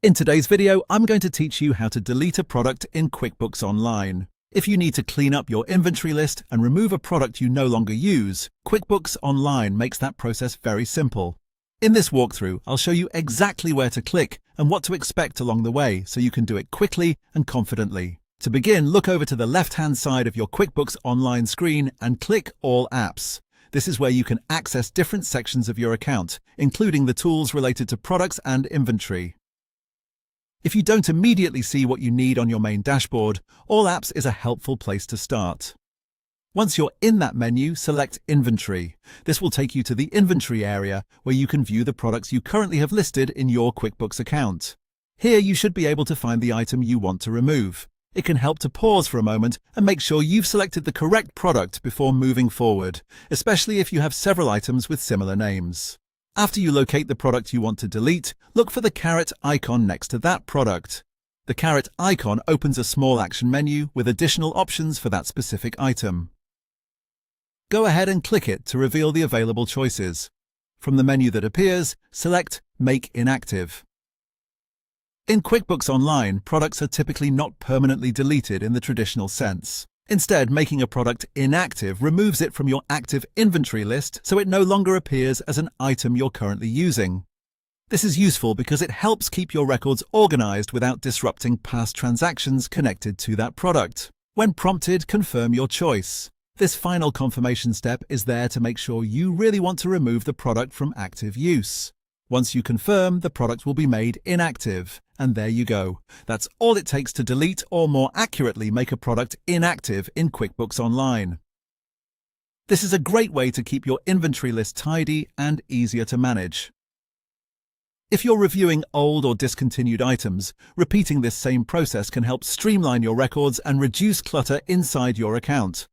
In today's video, I'm going to teach you how to delete a product in QuickBooks Online. If you need to clean up your inventory list and remove a product you no longer use, QuickBooks Online makes that process very simple. In this walkthrough, I'll show you exactly where to click and what to expect along the way so you can do it quickly and confidently. To begin, look over to the left-hand side of your QuickBooks Online screen and click All Apps. This is where you can access different sections of your account, including the tools related to products and inventory. If you don't immediately see what you need on your main dashboard, All Apps is a helpful place to start. Once you're in that menu, select Inventory. This will take you to the Inventory area where you can view the products you currently have listed in your QuickBooks account. Here you should be able to find the item you want to remove. It can help to pause for a moment and make sure you've selected the correct product before moving forward, especially if you have several items with similar names. After you locate the product you want to delete, look for the caret icon next to that product. The caret icon opens a small action menu with additional options for that specific item. Go ahead and click it to reveal the available choices. From the menu that appears, select Make Inactive. In QuickBooks Online, products are typically not permanently deleted in the traditional sense. Instead, making a product inactive removes it from your active inventory list so it no longer appears as an item you're currently using. This is useful because it helps keep your records organized without disrupting past transactions connected to that product. When prompted, confirm your choice. This final confirmation step is there to make sure you really want to remove the product from active use. Once you confirm, the product will be made inactive. And there you go. That's all it takes to delete, or more accurately, make a product inactive in QuickBooks Online. This is a great way to keep your inventory list tidy and easier to manage. If you're reviewing old or discontinued items, repeating this same process can help streamline your records and reduce clutter inside your account.